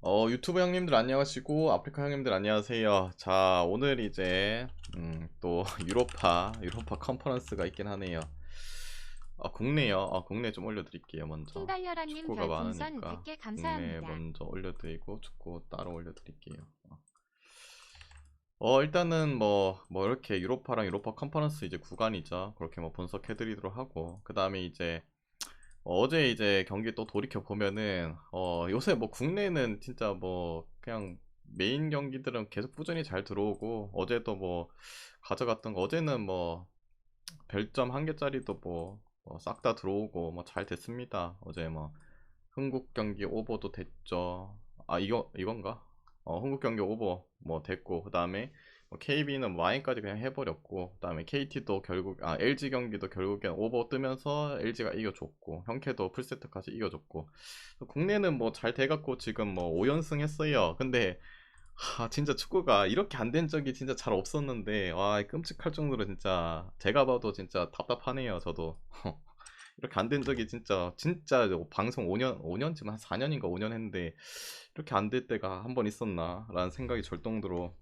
유튜브 형님들 안녕하시고 아프리카 형님들 안녕하세요. 자, 오늘 이제 또 유로파 컨퍼런스가 있긴 하네요. 국내요. 국내 좀 올려드릴게요. 먼저 킹달려라님 축구가 별풍선 많으니까 100개 국내 감사합니다. 먼저 올려드리고 축구 따로 올려드릴게요. 일단은 뭐 이렇게 유로파랑 유로파 컨퍼런스 이제 구간이죠. 그렇게 뭐 분석해드리도록 하고, 그 다음에 이제 어제 이제 경기 또 돌이켜 보면은 요새 뭐 국내는 진짜 뭐 그냥 메인 경기들은 계속 꾸준히 잘 들어오고, 어제도 뭐 가져갔던 거, 어제는 뭐 별점 한 개짜리도 뭐 싹 다 들어오고 뭐 잘 됐습니다. 어제 뭐 흥국 경기 오버도 됐죠. 이건가? 흥국 경기 오버 뭐 됐고, 그 다음에 KB는 와인까지 그냥 해버렸고, 그 다음에 KT도 결국 LG 경기도 결국엔 오버 뜨면서 LG가 이겨줬고, 현캐도 풀세트까지 이겨줬고, 국내는 뭐 잘 돼갖고 지금 뭐 5연승 했어요. 근데 진짜 축구가 이렇게 안 된 적이 진짜 잘 없었는데, 와 끔찍할 정도로 진짜 제가 봐도 진짜 답답하네요. 저도 이렇게 안 된 적이 진짜 방송 5년쯤 한 4년인가 5년 했는데 이렇게 안 될 때가 한 번 있었나 라는 생각이 들 정도로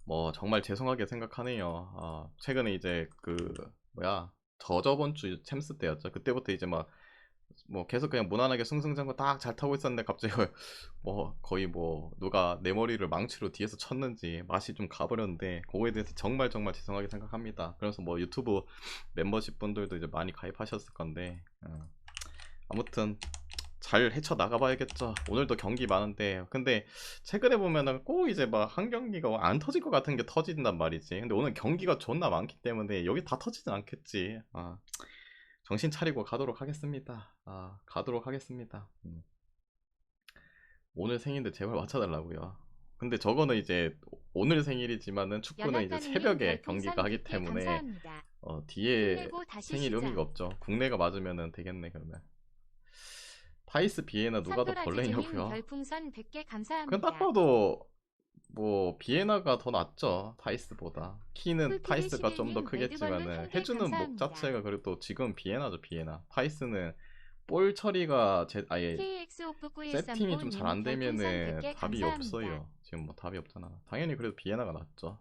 뭐 정말 죄송하게 생각하네요. 최근에 이제 그 뭐야, 저번 주 챔스 때였죠. 그때부터 이제 막 뭐 계속 그냥 무난하게 승승장구 딱 잘 타고 있었는데, 갑자기 뭐 거의 뭐 누가 내 머리를 망치로 뒤에서 쳤는지 맛이 좀 가버렸는데, 그거에 대해서 정말 정말 죄송하게 생각합니다. 그래서 뭐 유튜브 멤버십 분들도 이제 많이 가입하셨을 건데, 아무튼 잘 헤쳐 나가봐야겠죠. 오늘도 경기 많은데, 근데 최근에 보면은 꼭 이제 막 한 경기가 안 터질 것 같은 게 터진단 말이지. 근데 오늘 경기가 존나 많기 때문에 여기 다 터지진 않겠지. 정신 차리고 가도록 하겠습니다. 가도록 하겠습니다. 오늘 생일인데 제발 맞춰달라고요. 근데 저거는 이제 오늘 생일이지만은 축구는 이제 연락가능님 새벽에 경기가 별풍선 하기 100개 때문에 감사합니다. 뒤에 힘내고 다시 생일 의미가 시작. 없죠. 국내가 맞으면 되겠네 그러면. 타이스 비에나 누가 더 산도라지즈님 벌레냐고요? 별풍선 100개 그냥 딱 감사합니다. 봐도 뭐 비에나가 더 낫죠, 타이스보다. 키는 꿀피디 타이스가 좀 더 11님 레드벌룬 크겠지만은 1개 해주는 목 감사합니다. 자체가 그래도 지금 비에나죠. 비에나 타이스는 볼 처리가 아예 세팅이 좀 잘 KX오프9130님 안 별풍선 되면은 100개 답이 감사합니다. 없어요. 지금 뭐 답이 없잖아. 당연히 그래도 비에나가 낫죠.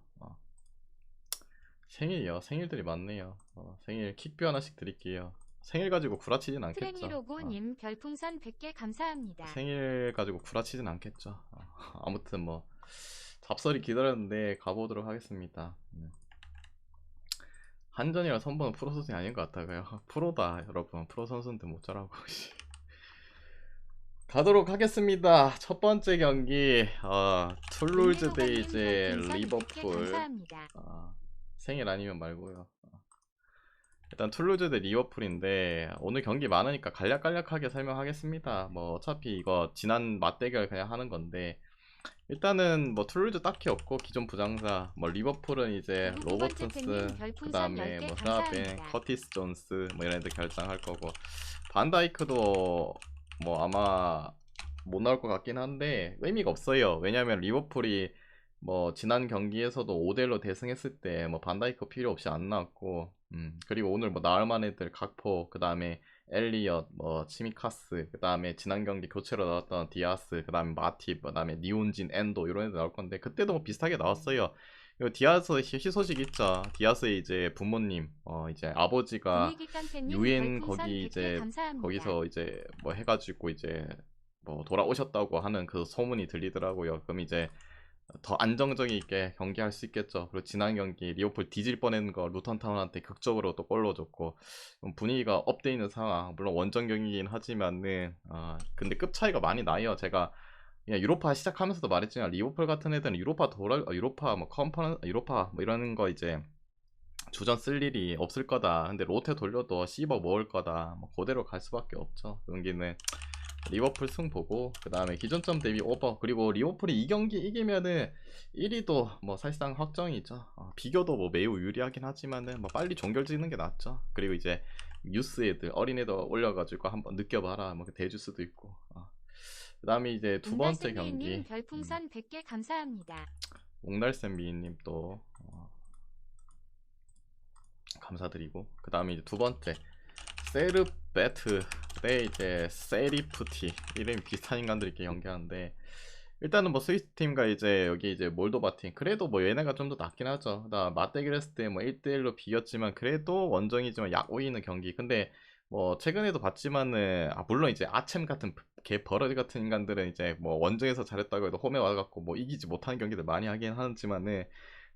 생일이요. 생일들이 많네요. 생일 킥뷰 하나씩 드릴게요. 생일 가지고 구라치진 않겠죠. 트레니로고님 별풍선 100개 감사합니다. 생일 가지고 구라치진 않겠죠. 아무튼 뭐 잡설이 기다렸는데 가보도록 하겠습니다. 한전이랑 선보는 프로 선수는 아닌 것 같다고요. 프로다 여러분. 프로 선수인데 못 자라고. 가도록 하겠습니다. 첫 번째 경기, 툴루즈 대 은혜로가님 이제 별풍선 100개 리버풀. 감사합니다. 생일 아니면 말고요. 일단 툴루즈 대 리버풀인데, 오늘 경기 많으니까 간략간략하게 설명하겠습니다. 뭐 어차피 이거 지난 맞대결 그냥 하는 건데, 일단은 뭐 툴루즈 딱히 없고 기존 부장사, 뭐 리버풀은 이제 구구구번째 팬님 로버튼스, 그 별풍선 다음에 10개 뭐 샤벤, 감사합니다. 커티스 존스 뭐 이런 애들 결장할 거고, 반다이크도 뭐 아마 못 나올 것 같긴 한데 의미가 없어요. 왜냐면 리버풀이 뭐 지난 경기에서도 5대1로 대승했을 때 뭐 반다이크 필요 없이 안 나왔고, 그리고 오늘 뭐 나올만 애들 각포, 그 다음에 엘리엇, 뭐 치미카스, 그 다음에 지난 경기 교체로 나왔던 디아스, 그 다음에 마팁, 그 다음에 니온진, 엔도 이런 애들 나올 건데, 그때도 뭐 비슷하게 나왔어요. 이거 디아스 희소식 있죠. 디아스의 이제 부모님, 이제 아버지가 분위기 깡패님 유엔 별풍선 거기 100개 이제 감사합니다. 거기서 이제 뭐 해가지고 이제 뭐 돌아오셨다고 하는 그 소문이 들리더라고요. 그럼 이제 더 안정적 있게 경기할 수 있겠죠. 그리고 지난 경기 리오풀 뒤질 뻔했는 거 루턴타운한테 극적으로 또 골 넣어줬고, 분위기가 업돼 있는 상황. 물론 원정 경기긴 하지만은 근데 급 차이가 많이 나요. 제가 그냥 유로파 시작하면서도 말했지만, 리오풀 같은 애들은 유로파 뭐 컨퍼런스 유로파 뭐 이러는 거 이제 주전 쓸 일이 없을 거다. 근데 로테 돌려도 씹어 먹을 거다. 뭐 그대로 갈 수밖에 없죠. 경기는 리버풀 승 보고, 그 다음에 기존점 대비 오버. 그리고 리버풀이 이 경기 이기면은 1위도 뭐 사실상 확정이죠. 비교도 뭐 매우 유리하긴 하지만은 뭐 빨리 종결 짓는 게 낫죠. 그리고 이제 유스 애들, 어린 애들 올려가지고 한번 느껴봐라 뭐 대줄 수도 있고. 그 다음에 이제 두 번째 웅달샘미님 경기, 별풍선 100개 감사합니다. 옥날샘 미인님 또 감사드리고, 그 다음에 이제 두 번째 세르베트 대 이제 세리프티 이름이 비슷한 인간들이 이렇게 연기하는데 일단은 뭐 스위스 팀과 이제 여기 이제 몰도바 팀 그래도 뭐 얘네가 좀 더 낫긴 하죠. 나 맞대결 했을 때 뭐 1대1로 비겼지만 그래도 원정이지만 약 오이는 경기. 근데 뭐 최근에도 봤지만은 물론 이제 아챔 같은 개 버러지 같은 인간들은 이제 뭐 원정에서 잘했다고 해도 홈에 와갖고 뭐 이기지 못하는 경기들 많이 하긴 하지만은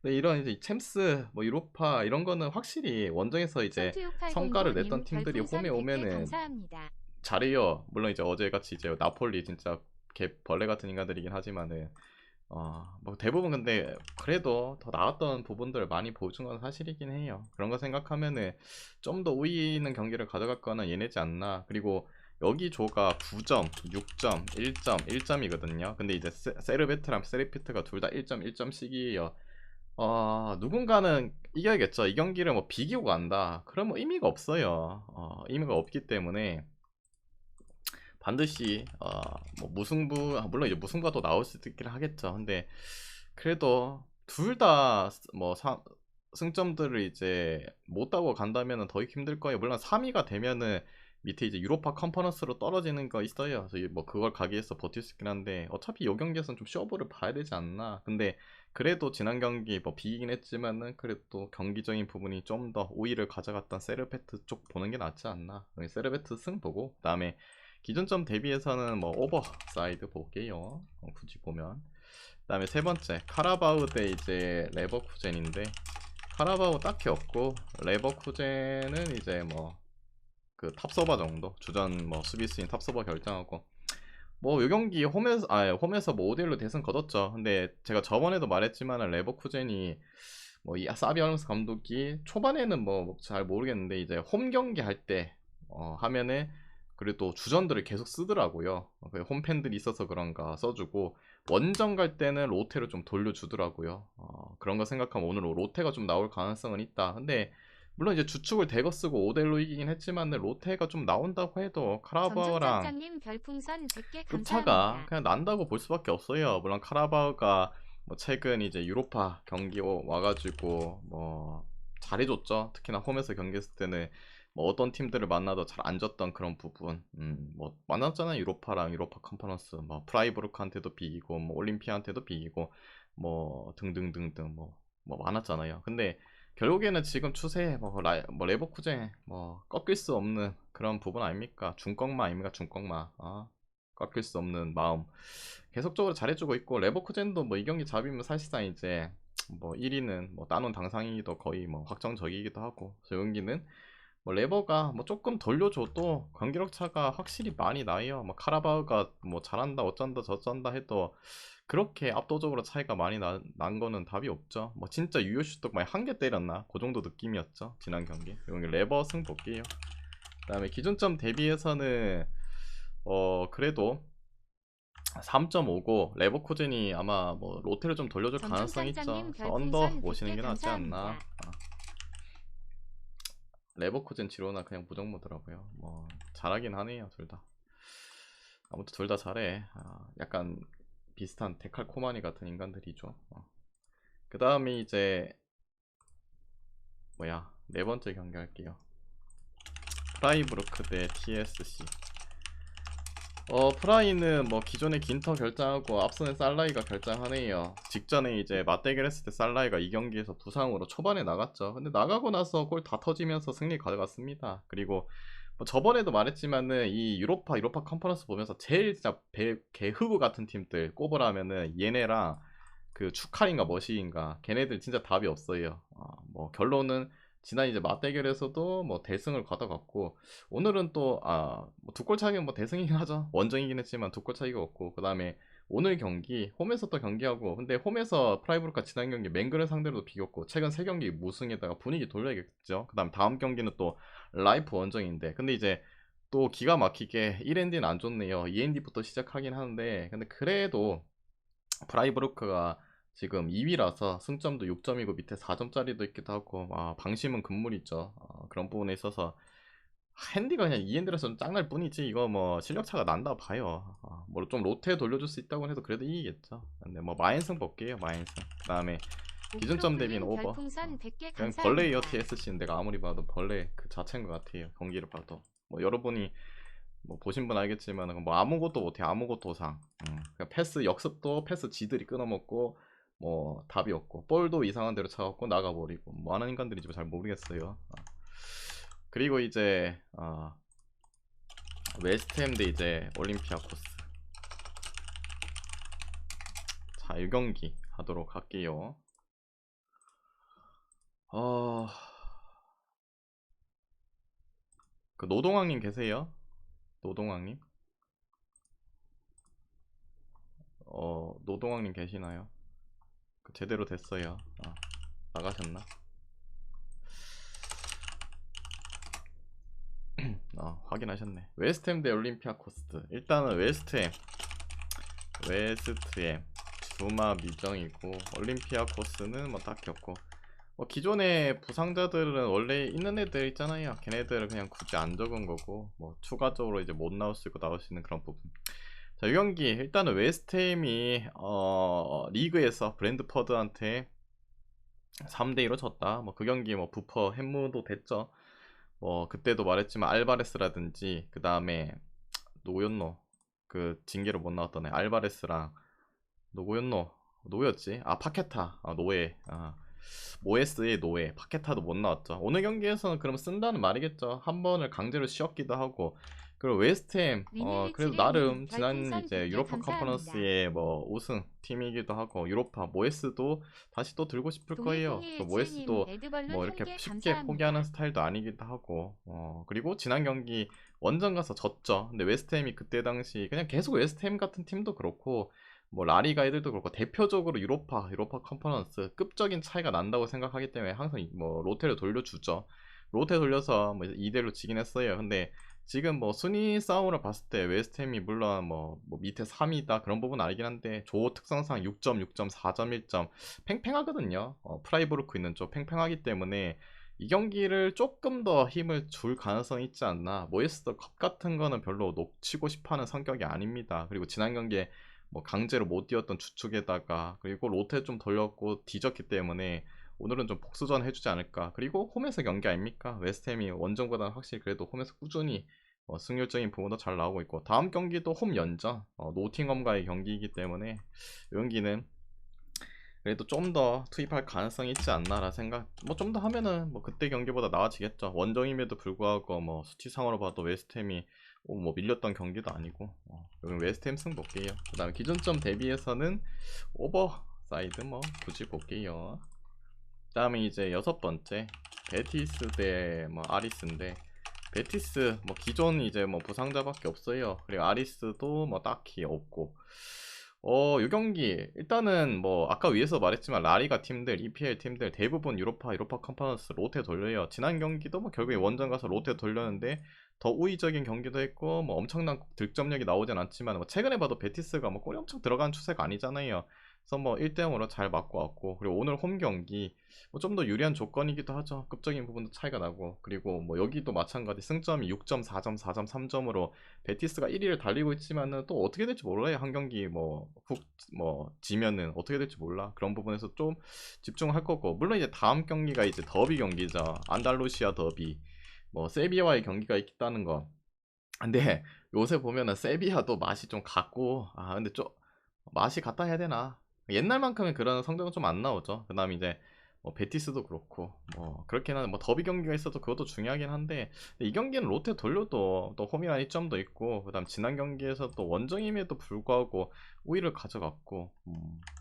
근데 이런 이제 챔스 뭐 유로파 이런 거는 확실히 원정에서 이제 성과를 냈던 선투6809님 팀들이 홈에 별풍선 100개 오면은 감사합니다. 잘해요. 물론 이제 어제같이 이제 나폴리 진짜 개 벌레 같은 인간들이긴 하지만은 뭐 대부분 근데 그래도 더 나았던 부분들을 많이 보여준 건 사실이긴 해요. 그런 거 생각하면은 좀 더 우위 있는 경기를 가져갈 거는 얘네지 않나. 그리고 여기 조가 9점, 6점, 1점, 1점이거든요. 근데 이제 세르베트랑 세리피트가 둘 다 1점, 1점씩이에요. 누군가는 이겨야겠죠. 이 경기를 뭐 비기고 간다. 그러면 의미가 없어요. 의미가 없기 때문에 반드시 뭐 무승부 물론 이제 무승부가 또 나올 수도 있긴 하겠죠. 근데 그래도 둘 다 뭐 승점들을 이제 못 따고 간다면은 더 힘들 거예요. 물론 3위가 되면은 밑에 이제 유로파 컨퍼런스로 떨어지는 거 있어요. 그래서 뭐 그걸 가기 위해서 버틸 수 있긴 한데 어차피 이 경기에서는 좀 쇼부를 봐야 되지 않나. 근데 그래도 지난 경기 뭐 비기긴 했지만은 그래도 경기적인 부분이 좀 더 우위를 가져갔던 세르베트 쪽 보는 게 낫지 않나. 세르베트 승 보고 그다음에 기존점 대비해서는 뭐 오버사이드 볼게요. 굳이 보면 그다음에 세 번째 카라바우 대 이제 레버쿠젠인데 카라바우 딱히 없고 레버쿠젠은 이제 뭐 그 탑서버 정도 주전 뭐 수비수인 탑서버 결정하고 뭐 요 경기 홈에서 뭐 5대1로 대승 거뒀죠. 근데 제가 저번에도 말했지만 레버쿠젠이 뭐 이 사비 알론소 감독이 초반에는 뭐 잘 모르겠는데 이제 홈 경기 할 때 하면은 그래도 주전들을 계속 쓰더라고요. 홈팬들이 있어서 그런가 써주고 원정 갈 때는 로테를 좀 돌려주더라고요. 그런 거 생각하면 오늘 로테가 좀 나올 가능성은 있다. 근데 물론 이제 주축을 대거 쓰고 5대1로 이기긴 했지만 로테가 좀 나온다고 해도 카라바오랑 점점점장님 별풍선 100개 급차가 감사합니다. 그냥 난다고 볼 수밖에 없어요. 물론 카라바오가 뭐 최근 이제 유로파 경기 와가지고 뭐 잘해줬죠. 특히나 홈에서 경기했을 때는 뭐 어떤 팀들을 만나도 잘 안 졌던 그런 부분. 뭐 만났잖아요. 유로파랑 유로파 컨퍼런스. 뭐 프라이부르크한테도 비기고 뭐 올림피아한테도 비기고 뭐 등등등등 뭐 많았잖아요. 근데 결국에는 지금 추세 뭐 레버쿠젠 뭐 꺾일 수 없는 그런 부분 아닙니까? 중꺾마 아닙니까? 중꺾마. 꺾일 수 없는 마음 계속적으로 잘해주고 있고 레버쿠젠도 뭐 이 경기 잡으면 사실상 이제 뭐 1위는 뭐 따놓은 당상이기도 거의 뭐 확정적이기도 하고 저 경기는 뭐 레버가 뭐 조금 돌려줘도 경기력 차가 확실히 많이 나요. 뭐 카라바오가 뭐 잘한다 어쩐다 저쩐다 해도 그렇게 압도적으로 차이가 많이 난 거는 답이 없죠. 뭐 진짜 유효슛도 많이 한 개 때렸나 그 정도 느낌이었죠 지난 경기. 여기 레버 승 볼게요. 그다음에 기준점 대비해서는 그래도 3.5고 레버쿠젠이 아마 뭐 로테를 좀 돌려줄 가능성이 있죠. 점점점장님 그래서 언더 별풍선 보시는 100개 게 낫지 않나. 감사합니다. 레버쿠젠 지로나 그냥 무정무더라고요. 뭐 잘하긴 하네요 둘 다. 아무튼 둘 다 잘해. 약간 비슷한 데칼코마니 같은 인간들이죠. 그 다음에 이제 뭐야 네 번째 경기 할게요. 프라이부르크 대 TSC. 프라이는 뭐 기존에 긴터 결장하고 앞선에 살라이가 결장하네요. 직전에 이제 맞대결 했을 때 살라이가 이 경기에서 부상으로 초반에 나갔죠. 근데 나가고 나서 골 다 터지면서 승리 가져갔습니다. 그리고 뭐 저번에도 말했지만은 이 유로파 컨퍼런스 보면서 제일 진짜 개흑우 같은 팀들 꼽으라면은 얘네랑 그 추칼인가 머시인가 걔네들 진짜 답이 없어요. 뭐 결론은 지난 이제 맞대결에서도 뭐 대승을 거둬갔고 오늘은 또 두 골 차이는 뭐 대승이긴 하죠. 원정이긴 했지만 두 골 차이가 없고 그 다음에 오늘 경기 홈에서 또 경기하고 근데 홈에서 프라이브루카 지난 경기 맹근을 상대로도 비겼고 최근 세 경기 무승에다가 분위기 돌려야겠죠. 그 다음 다음 경기는 또 라이프 원정인데 근데 이제 또 기가 막히게 1엔드는 안 좋네요. 2엔드부터 시작하긴 하는데 근데 그래도 프라이브루크가 지금 2위라서 승점도 6점이고 밑에 4점짜리도 있기도 하고 방심은 금물이죠. 그런 부분에 있어서 핸디가 그냥 이핸드라서 짱날 뿐이지 이거 뭐 실력차가 난다 봐요. 뭐 좀 로테 돌려줄 수 있다고 해도 그래도 이기겠죠. 근데 뭐 마인승 볼게요. 마인승. 그 다음에 기준점 대비는 오버. 별풍선 100개 그냥 감사합니다. 벌레 TSC는 내가 아무리 봐도 벌레 그 자체인 것 같아요. 경기를 봐도 뭐 여러분이 뭐 보신 분 알겠지만 뭐 아무것도 못해. 아무것도 상. 그냥 패스 역습도 패스 지들이 끊어먹고 뭐 답이 없고 볼도 이상한 대로 차갖고 나가버리고 뭐 하는 인간들인지 잘 모르겠어요. 그리고 이제 웨스트햄 대 이제 올림피아코스. 자, 이 경기 하도록 할게요. 그 노동왕님 계세요? 노동왕님? 노동왕님 계시나요? 그 제대로 됐어요. 나가셨나? 확인하셨네. 웨스트햄 대 올림피아코스. 일단은 웨스트햄 주마 미정이고 올림피아코스는 뭐 딱히 없고 뭐 기존의 부상자들은 원래 있는 애들 있잖아요. 걔네들은 그냥 굳이 안 적은 거고 뭐 추가적으로 이제 못 나올 수 있고 나올 수 있는 그런 부분. 자, 이 경기 일단은 웨스트햄이 리그에서 브랜드퍼드한테 3대2로 졌다. 뭐 그 경기 뭐 부퍼 햄무도 됐죠. 뭐 그때도 말했지만 알바레스라든지 그 다음에 누구였노? 그 징계로 못 나왔던 애 알바레스랑 누구였지? 파케타 노예 모에스의 노예 파케타도 못 나왔죠. 오늘 경기에서는 그럼 쓴다는 말이겠죠. 한 번을 강제로 쉬었기도 하고. 그리고 웨스트햄 그래도 나름 지난 이제 유로파 컨퍼런스의 뭐 우승 팀이기도 하고 유로파 모에스도 다시 또 들고 싶을 거예요. 그 모에스도 뭐 이렇게 쉽게 포기하는 스타일도 아니기도 하고 그리고 지난 경기 원정 가서 졌죠. 근데 웨스트햄이 그때 당시 그냥 계속 웨스트햄 같은 팀도 그렇고 뭐 라리가 애들도 그렇고 대표적으로 유로파 컨퍼런스 급적인 차이가 난다고 생각하기 때문에 항상 뭐 로테를 돌려주죠. 로테 돌려서 뭐 2대1로 지긴 했어요. 근데 지금 뭐 순위 싸움으로 봤을 때 웨스트햄이 물론 뭐 밑에 3위다 그런 부분 알긴 한데 조 특성상 6점, 6점, 4점, 1점 팽팽하거든요. 프라이부르크 있는 쪽 팽팽하기 때문에 이 경기를 조금 더 힘을 줄 가능성이 있지 않나. 모에스도 컵 같은 거는 별로 놓치고 싶어하는 성격이 아닙니다. 그리고 지난 경기에 뭐 강제로 못 뛰었던 주축에다가 그리고 로테 좀 돌렸고 뒤졌기 때문에 오늘은 좀 복수전 해주지 않을까. 그리고 홈에서 경기 아닙니까? 웨스트햄이 원정보다는 확실히 그래도 홈에서 꾸준히 승률적인 부분도 잘 나오고 있고 다음 경기도 홈 연전 노팅엄과의 경기이기 때문에 이 경기는 그래도 좀 더 투입할 가능성이 있지 않나라 생각. 뭐 좀 더 하면은 뭐 그때 경기보다 나아지겠죠. 원정임에도 불구하고 뭐 수치상으로 봐도 웨스트햄이 뭐 밀렸던 경기도 아니고 여기 웨스트햄 승 볼게요. 그 다음에 기준점 대비해서는 오버사이드 뭐 굳이 볼게요. 그 다음에 이제 6번째 베티스 대 뭐 아리스인데 베티스 뭐 기존 이제 뭐 부상자밖에 없어요. 그리고 아리스도 뭐 딱히 없고 이 경기 일단은 뭐 아까 위에서 말했지만 라리가 팀들 EPL 팀들 대부분 유로파 컨퍼런스 로테 돌려요. 지난 경기도 뭐 결국에 원정 가서 로테 돌렸는데 더 우위적인 경기도 했고 뭐 엄청난 득점력이 나오진 않지만 뭐 최근에 봐도 베티스가 뭐 골이 엄청 들어가는 추세가 아니잖아요. 그래서 뭐 1대0으로 잘 맞고 왔고 그리고 오늘 홈 경기 뭐 좀 더 유리한 조건이기도 하죠. 급적인 부분도 차이가 나고 그리고 뭐 여기도 마찬가지 승점이 6점, 4점, 4점, 3점으로 베티스가 1위를 달리고 있지만은 또 어떻게 될지 몰라요. 한 경기 뭐 훅 뭐 지면은 어떻게 될지 몰라. 그런 부분에서 좀 집중할 거고 물론 이제 다음 경기가 이제 더비 경기죠. 안달루시아 더비 뭐 세비야와의 경기가 있다는 거. 근데 요새 보면은 세비야도 맛이 좀 같고 근데 좀 맛이 같다 해야 되나 옛날만큼은 그런 성적은 좀 안 나오죠. 그 다음에 이제 뭐 베티스도 그렇고 뭐 그렇긴 한데 뭐 더비 경기가 있어도 그것도 중요하긴 한데 이 경기는 롯데 돌려도 또 홈이라는 이점도 있고 그 다음 지난 경기에서 또 원정임에도 불구하고 우위를 가져갔고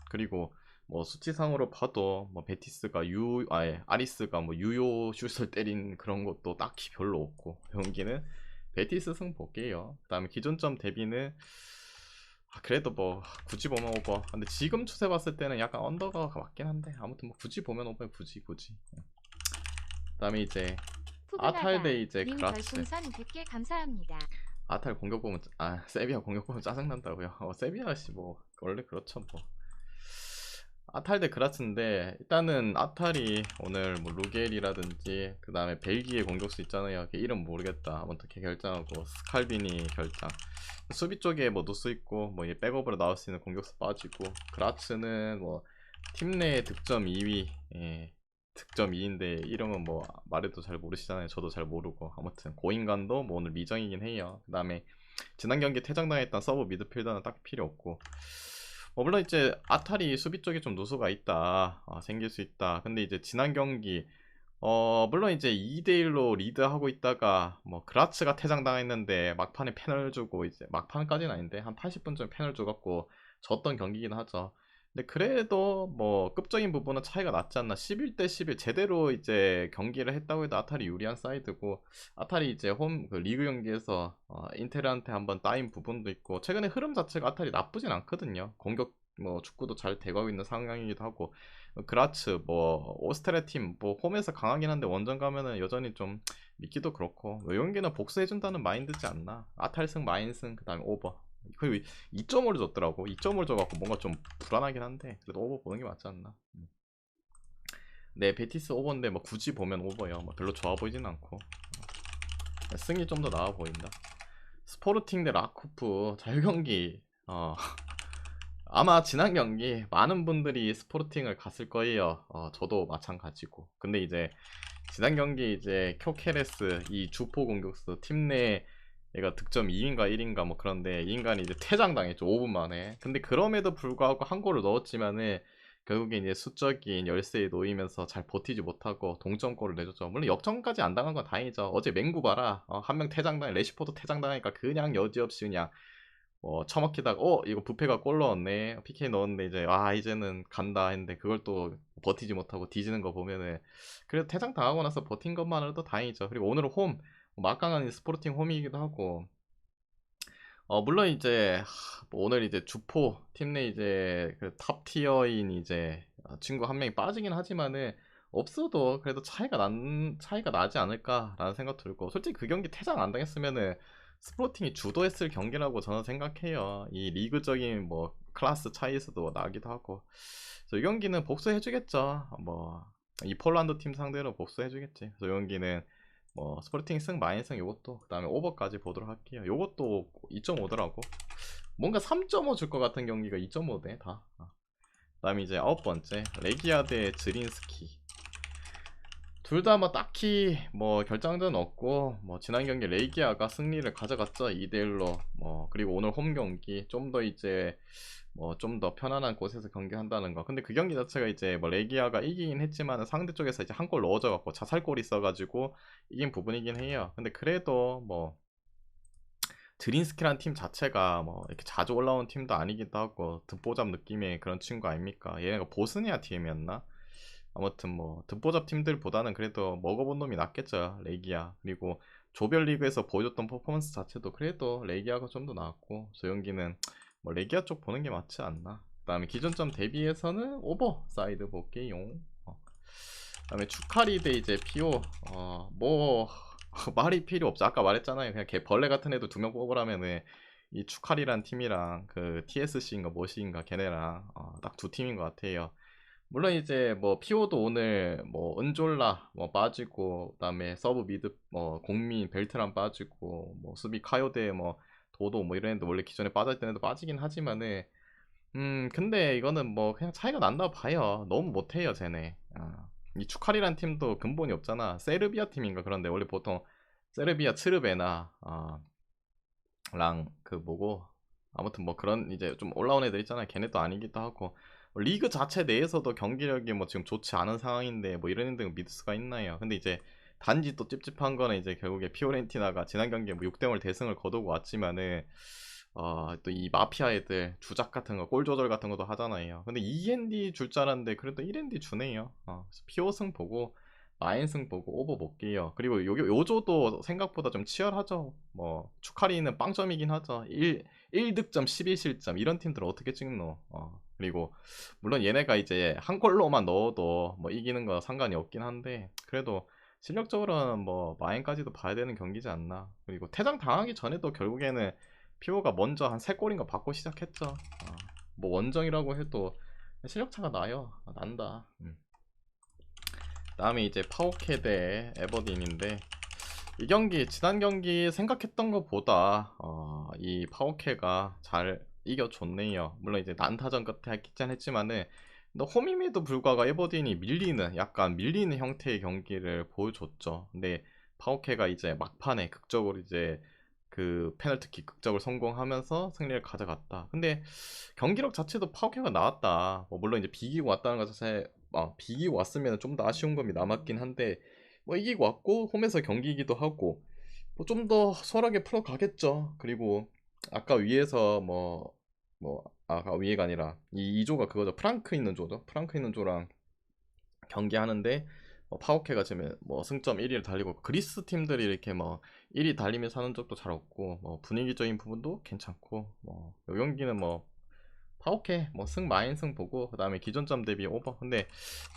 그리고 뭐 수치상으로 봐도 뭐 베티스가 아리스가 뭐 유효 슛을 때린 그런 것도 딱히 별로 없고 경기는 베티스 승 볼게요. 그 다음에 기존점 대비는 그래도 뭐 굳이 보면 오버. 근데 지금 추세 봤을 때는 약간 언더가 맞긴 한데 아무튼 뭐 굳이 보면 오버 굳이. 그다음에 이제 아탈 대 이제 그라츠. 별풍선 100개 감사합니다. 아탈 공격 보면 세비야 공격 보면 짜증 난다고요. 세비야 씨 뭐 원래 그렇죠 뭐. 아탈 대 그라츠인데 일단은 아탈이 오늘 뭐 루겔이라든지 그 다음에 벨기에 공격수 있잖아요. 걔 이름 모르겠다. 아무튼 걔 결정하고 스칼비니 결정. 수비 쪽에 뭐 누스 있고 뭐 백업으로 나올 수 있는 공격수 빠지고 그라츠는 뭐 팀 내 득점 2위. 예. 득점 2인데 이름은 뭐 말해도 잘 모르시잖아요. 저도 잘 모르고. 아무튼 고인간도 뭐 오늘 미정이긴 해요. 그 다음에 지난 경기 퇴장당했던 서브 미드필더는 딱히 필요 없고, 물론 이제 아탈이 수비 쪽에 좀 누수가 있다, 생길 수 있다. 근데 이제 지난 경기 물론 이제 2대1로 리드하고 있다가 뭐 그라츠가 퇴장당했는데 막판에 페널 주고, 이제 막판까지는 아닌데 한 80분쯤 페널 줘갖고 졌던 경기긴 하죠. 근데 그래도 뭐 급적인 부분은 차이가 났지 않나. 11대 11 제대로 이제 경기를 했다고 해도 아탈이 유리한 사이드고, 아탈이 이제 홈 그 리그 경기에서 인테르한테 한번 따인 부분도 있고, 최근에 흐름 자체가 아탈이 나쁘진 않거든요. 공격 뭐 축구도 잘 돼가고 있는 상황이기도 하고, 그라츠 뭐 오스트리아 팀 뭐 홈에서 강하긴 한데 원정 가면은 여전히 좀 믿기도 그렇고, 이 경기는 복수해준다는 마인드지 않나. 아탈승 마인승 그 다음에 오버. 그리고 2.5를 줬더라고. 2.5를 줘갖고 뭔가 좀 불안하긴 한데 그래도 오버 보는 게 맞지 않나. 네, 베티스 오버인데 뭐 굳이 보면 오버요. 뭐 별로 좋아 보이진 않고, 승이 좀 더 나아 보인다. 스포르팅 대 라코프 자유경기. 아마 지난 경기 많은 분들이 스포르팅을 갔을 거예요. 저도 마찬가지고. 근데 이제 지난 경기 이제 쿄케레스 이 주포 공격수 팀 내 얘가 득점 2인가 1인가 뭐 그런데 이 인간이 이제 퇴장당했죠, 5분 만에. 근데 그럼에도 불구하고 한 골을 넣었지만은 결국에 이제 수적인 열세에 놓이면서 잘 버티지 못하고 동점골을 내줬죠. 물론 역전까지 안 당한 건 다행이죠. 어제 맹구 봐라. 한 명 퇴장당해, 레시포드 퇴장당하니까 그냥 여지없이 그냥 처먹히다가 이거 부페가 골 넣었네, PK 넣었는데 이제 이제는 간다 했는데 그걸 또 버티지 못하고 뒤지는 거 보면은, 그래도 퇴장 당하고 나서 버틴 것만으로도 다행이죠. 그리고 오늘은 홈, 막강한 스포르팅 홈이기도 하고, 물론 이제 뭐 오늘 이제 주포 팀 내 이제 그 탑 티어인 이제 친구 한 명이 빠지긴 하지만은 없어도 그래도 차이가 나지 않을까라는 생각 들고, 솔직히 그 경기 퇴장 안 당했으면은 스포팅이 주도했을 경기라고 저는 생각해요. 이 리그적인 뭐 클래스 차이에서도 나기도 하고. 그래서 이 경기는 복수해주겠죠. 뭐 이 폴란드 팀 상대로 복수해주겠지. 그래서 이 경기는 뭐 스포팅 승 마인승 요것도 그 다음에 오버까지 보도록 할게요. 요것도 2.5더라고. 뭔가 3.5 줄 것 같은 경기가 2.5대 다. 그 다음에 이제 9번째 레기아 대 드린스키. 둘 다 뭐 딱히 뭐 결장전 없고, 뭐 지난 경기 레기아가 승리를 가져갔죠, 2대1로. 뭐 그리고 오늘 홈 경기 좀 더 이제 뭐 좀 더 편안한 곳에서 경기한다는 거. 근데 그 경기 자체가 이제 뭐 레기아가 이기긴 했지만 상대 쪽에서 이제 한 골 넣어져 갖고 자살골이 있어가지고 이긴 부분이긴 해요. 근데 그래도 뭐 드린스키란 팀 자체가 뭐 이렇게 자주 올라온 팀도 아니기도 하고 듣보잡 느낌의 그런 친구 아닙니까? 얘네가 보스니아 팀이었나? 아무튼 뭐 듣보잡 팀들보다는 그래도 먹어본 놈이 낫겠죠, 레기아. 그리고 조별리그에서 보여줬던 퍼포먼스 자체도 그래도 레기아가 좀 더 나았고, 조영기는 뭐 레기아 쪽 보는 게 맞지 않나. 그 다음에 기존점 대비해서는 오버 사이드 볼게요. 그 다음에 추카리 대 이제 피오. 뭐 말이 필요 없죠. 아까 말했잖아요. 그냥 걔 벌레 같은 애도 2명 뽑으라면은 이 추카리란 팀이랑 그 TSC인가 뭐시인가 걔네랑 딱 2팀인 것 같아요. 물론 이제 뭐 피오도 오늘 뭐 은졸라 뭐 빠지고, 그다음에 서브 미드 뭐 공민 벨트란 빠지고, 뭐 수비 카요데 뭐 도도 뭐 이런 애들 원래 기존에 빠져있던 애도 빠지긴 하지만은 근데 이거는 뭐 그냥 차이가 난다 봐요. 너무 못해요 쟤네. 이 추카리란 팀도 근본이 없잖아. 세르비아 팀인가 그런데 원래 보통 세르비아 츠르베나 랑 그 뭐고, 아무튼 뭐 그런 이제 좀 올라온 애들 있잖아요. 걔네도 아니기도 하고, 리그 자체 내에서도 경기력이 뭐 지금 좋지 않은 상황인데 뭐 이런 애들 믿을 수가 있나요? 근데 이제 단지 또 찝찝한 거는 이제 결국에 피오렌티나가 지난 경기에 뭐 6대0 대승을 거두고 왔지만은 또 이 마피아 애들 주작 같은 거, 골 조절 같은 것도 하잖아요. 근데 2ND 줄 줄 알았는데 그래도 1ND 주네요. 그래서 피오승 보고 마인승 보고 오버 볼게요. 그리고 요조도 생각보다 좀 치열하죠. 뭐 추카리는 빵점이긴 하죠. 1득점 11실점 이런 팀들 어떻게 찍노. 그리고 물론 얘네가 이제 한 골로만 넣어도 뭐 이기는 거 상관이 없긴 한데, 그래도 실력적으로는 뭐 마인까지도 봐야 되는 경기지 않나. 그리고 퇴장 당하기 전에도 결국에는 피오가 먼저 한 3골인가 받고 시작했죠. 뭐 원정이라고 해도 실력차가 나요. 난다. 다음에 이제 파오케 대 에버딘인데, 이 경기 지난 경기 생각했던 것보다 이 파오케가 잘 이겨줬네요. 물론 이제 난타전 끝에 했긴 했지만은 근데 홈임에도 불구하고 에버딘이 약간 밀리는 형태의 경기를 보여줬죠. 근데 파오케가 이제 막판에 극적으로 이제 그 페널티킥 극적을 성공하면서 승리를 가져갔다. 근데 경기력 자체도 파오케가 나왔다. 뭐 물론 이제 비기고 왔다는 것 자체, 비기고 왔으면 좀 더 아쉬운 점이 남았긴 한데 뭐 이기고 왔고 홈에서 경기이기도 하고 뭐 좀 더 수월하게 풀어가겠죠. 그리고 아까 위에서 아까 위에가 아니라 이 2조가 그거죠. 프랑크 있는 조죠. 프랑크 있는 조랑 경기하는데 파오케가 지금 뭐 승점 1위를 달리고 그리스 팀들이 이렇게 뭐 1위 달리면서 하는 적도 잘 없고 뭐 분위기적인 부분도 괜찮고 뭐이 경기는 뭐 파오케 뭐 승 마인 승 보고 그다음에 기존점 대비 오버. 근데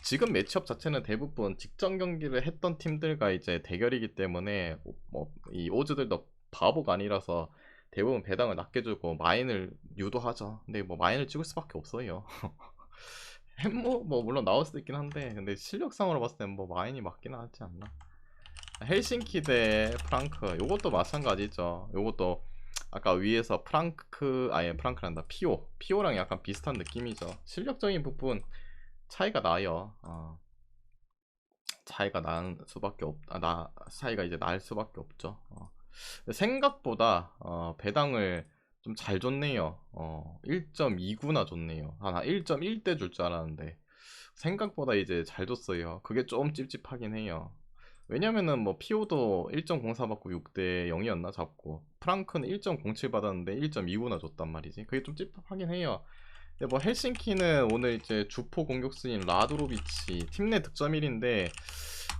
지금 매치업 자체는 대부분 직전 경기를 했던 팀들과 이제 대결이기 때문에 뭐 이 오즈들도 바보가 아니라서 대부분 배당을 낮게 주고 마인을 유도하죠. 근데 뭐 마인을 찍을 수밖에 없어요. 햄모 뭐 물론 나올 수도 있긴 한데 근데 실력상으로 봤을 땐 뭐 마인이 맞긴 하지 않나. 헬싱키 대 프랑크 요것도 마찬가지죠. 요것도 아까 위에서 프랑크란다 피오랑 약간 비슷한 느낌이죠. 실력적인 부분 차이가 나요. 차이가 날 수밖에 차이가 이제 날 수밖에 없죠. 생각보다 배당을 좀 잘 줬네요. 1.2구나 줬네요. 한 1.1대 줄 줄 알았는데 생각보다 이제 잘 줬어요. 그게 좀 찝찝하긴 해요. 왜냐면은 뭐 피오도 1.04 받고 6대 0이었나 잡고 프랑크는 1.07 받았는데 1.2구나 줬단 말이지. 그게 좀 찝찝하긴 해요. 근데 뭐 헬싱키는 오늘 이제 주포 공격수인 라드로비치 팀 내 득점 1인데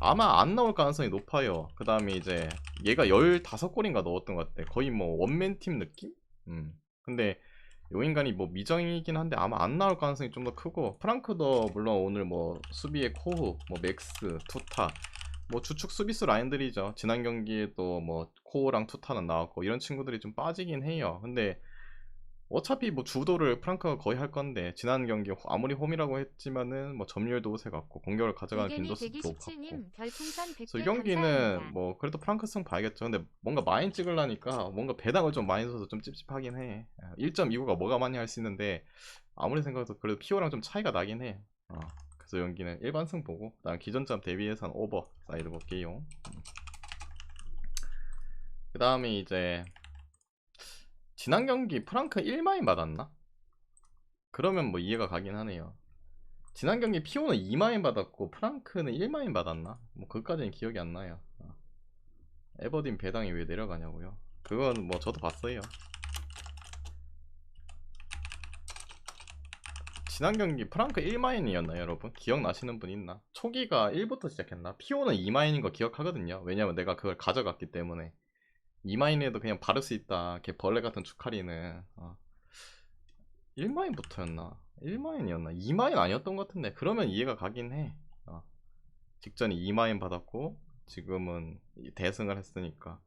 아마 안 나올 가능성이 높아요. 그 다음에 이제 얘가 15골인가 넣었던 것 같아. 거의 뭐 원맨 팀 느낌? 근데 요 인간이 뭐 미정이긴 한데 아마 안 나올 가능성이 좀 더 크고 프랑크도 물론 오늘 뭐 수비에 코후, 뭐 맥스, 투타 뭐 주축 수비수 라인들이죠. 지난 경기에도 뭐 코우랑 투타는 나왔고 이런 친구들이 좀 빠지긴 해요. 근데 어차피 뭐 주도를 프랑크가 거의 할 건데 지난 경기 아무리 홈이라고 했지만은 뭐 점유율도 우세 같고 공격을 가져가는 의견이 빈도수도 높았고 127님 별풍선 그래서 이 100개 경기는 감사합니다. 뭐 그래도 프랑크 승 봐야겠죠. 근데 뭔가 마인 찍으려니까 뭔가 배당을 좀 많이 줘서 좀 찝찝하긴 해. 1.29가 뭐가 많이 할 수 있는데 아무리 생각해도 그래도 피오랑 좀 차이가 나긴 해. 그래서 연기는 일반 승 보고 그다음 기존점 대비해서는 오버 사이드 볼게요. 그 다음에 이제 지난 경기 프랑크 1마인 받았나? 그러면 뭐 이해가 가긴 하네요. 지난 경기 피오는 2마인 받았고 프랑크는 1마인 받았나? 뭐 그것까지는 기억이 안 나요. 에버딘 배당이 왜 내려가냐고요? 그건 뭐 저도 봤어요. 지난 경기 프랑크 1마인이었나요, 여러분? 기억나시는 분 있나? 초기가 1부터 시작했나? 피오는 2마인인 거 기억하거든요. 왜냐면 내가 그걸 가져갔기 때문에. 2마인에도 그냥 바를 수 있다. 걔 벌레 같은 추카리는. 1마인부터였나? 1마인이었나? 2마인 아니었던 것 같은데. 그러면 이해가 가긴 해. 직전에 2마인 받았고, 지금은 대승을 했으니까.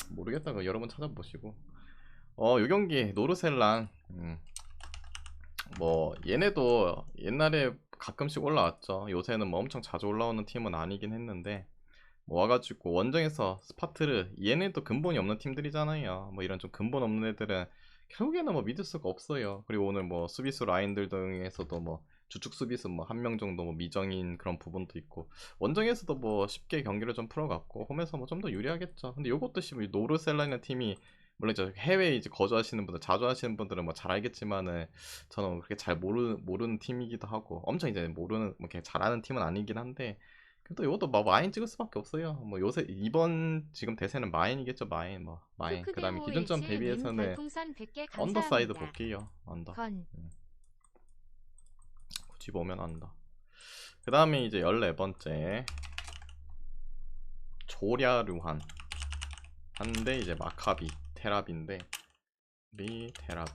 모르겠다. 그 여러분 찾아보시고. 요 경기, 노르셀란. 뭐 얘네도 옛날에 가끔씩 올라왔죠. 요새는 뭐 엄청 자주 올라오는 팀은 아니긴 했는데 뭐 와가지고 원정에서 스파트르 얘네도 근본이 없는 팀들이잖아요. 뭐 이런 좀 근본 없는 애들은 결국에는 뭐 믿을 수가 없어요. 그리고 오늘 뭐 수비수 라인들 등에서도 뭐 주축 수비수 뭐 한 명 정도 뭐 미정인 그런 부분도 있고 원정에서도 뭐 쉽게 경기를 좀 풀어갔고 홈에서 뭐 좀 더 유리하겠죠. 근데 요것도 지금 노르셀라이나 팀이 물론 이제 해외에 이제 거주하시는 분들, 자주 하시는 분들은 뭐 잘 알겠지만은 저는 그렇게 잘 모르는 팀이기도 하고 엄청 이제 모르는 뭐 이렇게 잘하는 팀은 아니긴 한데 그래도 이것도 뭐 마인 찍을 수밖에 없어요. 뭐 요새 이번 지금 대세는 마인이겠죠. 마인 뭐 마인. 그다음에 기준점 크크대호17님 대비해서는 별풍선 100개 언더사이드 감사합니다. 볼게요. 언더. 건 굳이 보면 언더. 그다음에 이제 14번째 조랴루한 한데 이제 마카비 테랍인데 리 테랍.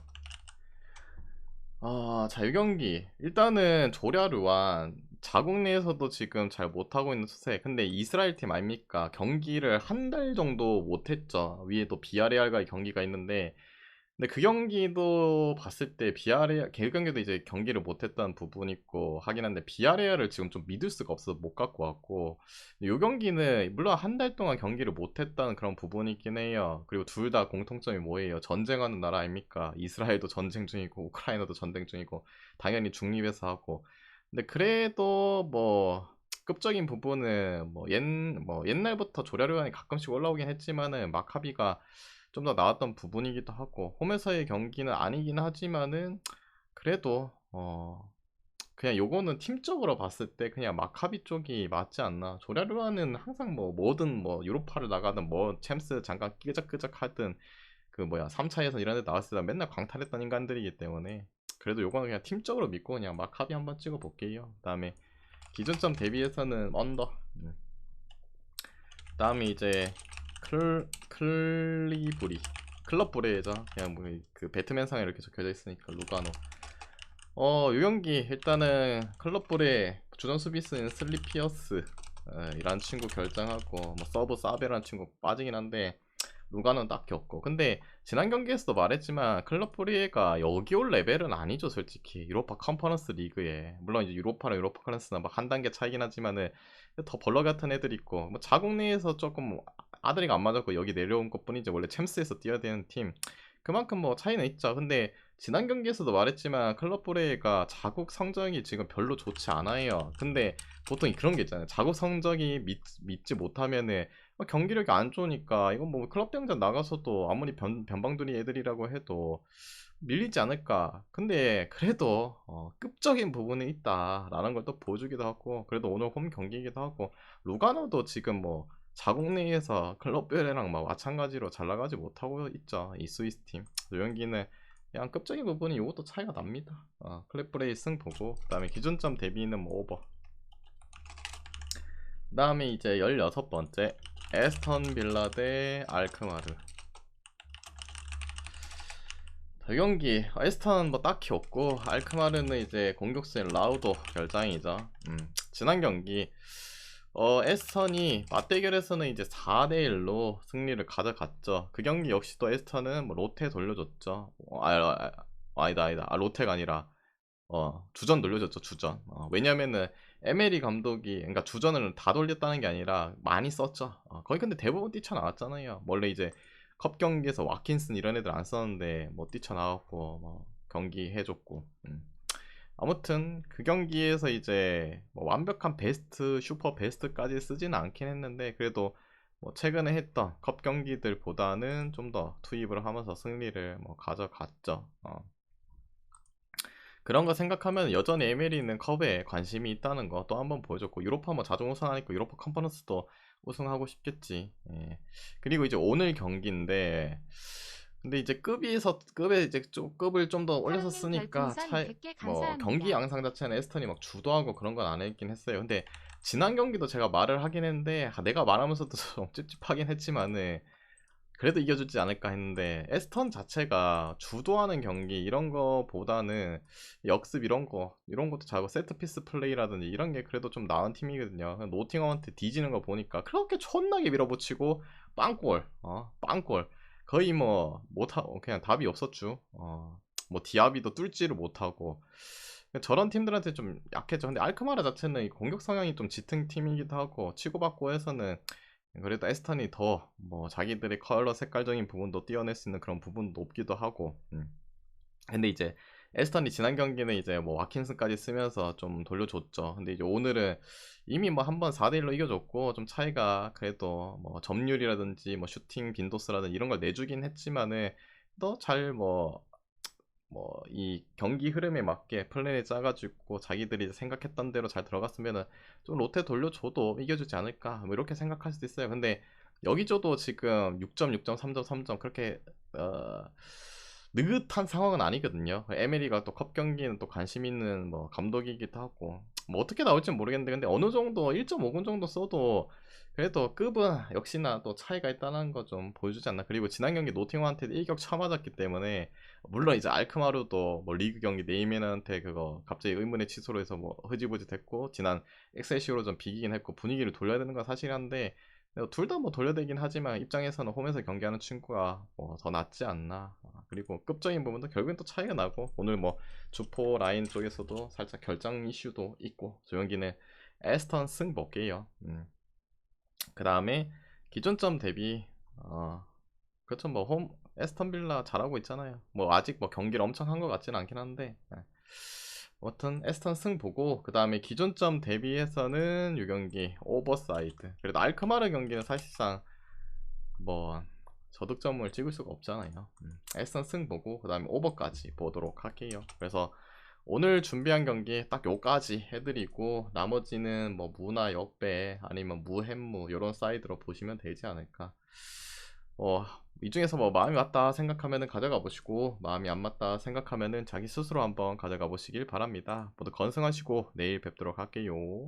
자유경기 일단은 조랴루한 자국 내에서도 지금 잘 못하고 있는 추세. 근데 이스라엘 팀 아닙니까? 경기를 한 달 정도 못했죠. 위에 또 비아레알과의 경기가 있는데 근데 그 경기도 봤을 때 비아레알 그 경기도 이제 경기를 못했다는 부분이 있고 하긴 한데 비아레알을 지금 좀 믿을 수가 없어서 못 갖고 왔고 요 경기는 물론 한 달 동안 경기를 못했다는 그런 부분이 있긴 해요. 그리고 둘 다 공통점이 뭐예요? 전쟁하는 나라 아닙니까? 이스라엘도 전쟁 중이고 우크라이나도 전쟁 중이고 당연히 중립해서 하고 근데 그래도 뭐 급적인 부분은 뭐 옛날부터 조ля르안이 가끔씩 올라오긴 했지만은 마카비가 좀 더 나았던 부분이기도 하고 홈에서의 경기는 아니긴 하지만은 그래도 그냥 요거는 팀적으로 봤을 때 그냥 마카비 쪽이 맞지 않나. 조ля르와는 항상 뭐 뭐든 뭐 유로파를 나가든 뭐 챔스 잠깐 끄적끄적 하든 그 뭐야 3차 예선 이런 데 나왔을 때 맨날 광탈했던 인간들이기 때문에 그래도 요거는 그냥 팀적으로 믿고 그냥 마카비 한번 찍어 볼게요. 그다음에 기준점 대비해서는 언더. 그다음에 이제 클리브리 클럽 브레이죠. 그냥 뭐 그 배트맨상에 이렇게 적혀져 있으니까 루가노. 요 경기 일단은 클럽 브레 주전 수비수인 슬리 피어스 이란 친구 결정하고 뭐 서브 사베라는 친구 빠지긴 한데 루가노는 딱히 없고 근데 지난 경기에서도 말했지만 클럽 브레가 여기 올 레벨은 아니죠 솔직히 유로파 컨퍼런스 리그에 물론 이제 유로파랑 유로파 컨퍼런스는 막 한 단계 차이긴 하지만은 더 벌러 같은 애들 있고 뭐 자국 내에서 조금 아들이가 안 맞았고 여기 내려온 것 뿐이지 원래 챔스에서 뛰어야 되는 팀 그만큼 뭐 차이는 있죠. 근데 지난 경기에서도 말했지만 클럽 브레이가 자국 성적이 지금 별로 좋지 않아요. 근데 보통 그런 게 있잖아요. 자국 성적이 믿지 못하면은 경기력이 안 좋으니까 이건 뭐 클럽 대항전 나가서도 아무리 변방두리 애들이라고 해도 밀리지 않을까. 근데 그래도 급적인 부분이 있다라는 걸 또 보여주기도 하고 그래도 오늘 홈 경기이기도 하고 루가노도 지금 뭐 자국 내에서 클럽별이랑 막 마찬가지로 잘 나가지 못하고 있죠. 이 스위스 팀. 노영기는 그냥 급적인 부분이 이것도 차이가 납니다. 클랩브레이 승 보고 그다음에 기준점 대비는 뭐 오버. 그다음에 이제 16번째 에스턴 빌라 대 알크마르. 저 경기 에스턴은 뭐 딱히 없고 알크마르는 이제 공격수인 라우도 결장이죠. 지난 경기 에스턴이 맞대결에서는 이제 4대1로 승리를 가져갔죠. 그 경기 역시 또 에스턴은 뭐 로테 돌려줬죠. 아니다. 로테가 아니라 주전 돌려줬죠. 주전. 왜냐면은 에메리 감독이 그러니까 주전을 다 돌렸다는 게 아니라 많이 썼죠. 거의 근데 대부분 뛰쳐나왔잖아요. 원래 이제 컵 경기에서 와킨슨 이런 애들 안 썼는데 뭐 뛰쳐나왔고 뭐 경기 해줬고. 아무튼 그 경기에서 이제 뭐 완벽한 베스트 슈퍼 베스트까지 쓰지는 않긴 했는데 그래도 뭐 최근에 했던 컵 경기들보다는 좀 더 투입을 하면서 승리를 뭐 가져갔죠. 그런 거 생각하면 여전히 에메리는 컵에 관심이 있다는 거 또 한번 보여줬고 유로파 뭐 자동 우승하니까 유로파 컨퍼런스도 우승하고 싶겠지. 예. 그리고 이제 오늘 경기인데 근데 이제 급에 이제 좀 급을 좀 더 올려서 사랑님 쓰니까 별풍선 차이 100개 뭐 경기 감사합니다. 양상 자체는 에스턴이 막 주도하고 그런 건 안 했긴 했어요. 근데 지난 경기도 제가 말을 하긴 했는데 내가 말하면서도 좀 찝찝하긴 했지만은 그래도 이겨주지 않을까 했는데 에스턴 자체가 주도하는 경기 이런 거보다는 역습 이런 것도 잘하고 세트피스 플레이라든지 이런 게 그래도 좀 나은 팀이거든요. 노팅엄한테 뒤지는 거 보니까 그렇게 촌나게 밀어붙이고 빵골 빵골 거의 뭐 못하 그냥 답이 없었죠. 뭐 디아비도 뚫지를 못하고 저런 팀들한테 좀 약했죠. 근데 알크마라 자체는 이 공격 성향이 좀 짙은 팀이기도 하고 치고받고 해서는 그래도 에스턴이 더 뭐 자기들의 컬러 색깔적인 부분도 띄어낼 수 있는 그런 부분도 높기도 하고 근데 이제 에스턴이 지난 경기는 이제 뭐 와킨슨까지 쓰면서 좀 돌려줬죠. 근데 이제 오늘은 이미 뭐 한번 4대1로 이겨줬고 좀 차이가 그래도 뭐 점유율이라든지 뭐 슈팅 빈도수라든지 이런 걸 내주긴 했지만은 더 잘 뭐 이 경기 흐름에 맞게 플랜을 짜가지고 자기들이 생각했던 대로 잘 들어갔으면은 좀 롯데 돌려줘도 이겨주지 않을까 뭐 이렇게 생각할 수도 있어요. 근데 여기저도 지금 6점, 6점, 3점, 3점 그렇게 느긋한 상황은 아니거든요. 에메리가 또 컵 경기는 또 관심 있는 뭐 감독이기도 하고 뭐 어떻게 나올지 모르겠는데 근데 어느 정도 1.5군 정도 써도 그래도 급은 역시나 또 차이가 있다는 거 좀 보여주지 않나. 그리고 지난 경기 노팅엄한테 일격 쳐맞았기 때문에 물론 이제 알크마루도 뭐 리그 경기 네이맨한테 그거 갑자기 의문의 취소로 해서 뭐 흐지부지 됐고 지난 엑셀시오로 좀 비기긴 했고 분위기를 돌려야 되는 건 사실한데 둘 다 뭐 돌려대긴 하지만 입장에서는 홈에서 경기하는 친구가 뭐 더 낫지 않나. 그리고 급적인 부분도 결국엔 또 차이가 나고 오늘 뭐 주포 라인 쪽에서도 살짝 결정 이슈도 있고 조영기는 에스턴 승 볼게요. 그 다음에 기존점 대비 그렇죠. 뭐 홈 에스턴 빌라 잘하고 있잖아요. 뭐 아직 뭐 경기를 엄청 한 것 같지는 않긴 한데 아무튼 에스턴 승 보고 그 다음에 기존점 대비해서는 6경기 오버사이드. 그래도 알크마르 경기는 사실상 뭐 저득점을 찍을 수가 없잖아요. 에스턴 승 보고 그 다음에 오버까지 보도록 할게요. 그래서 오늘 준비한 경기 딱 요까지 해드리고 나머지는 뭐 무나 역배 아니면 무햄무 이런 사이드로 보시면 되지 않을까. 이 중에서 뭐 마음이 맞다 생각하면은 가져가 보시고 마음이 안 맞다 생각하면은 자기 스스로 한번 가져가 보시길 바랍니다. 모두 건승하시고 내일 뵙도록 할게요.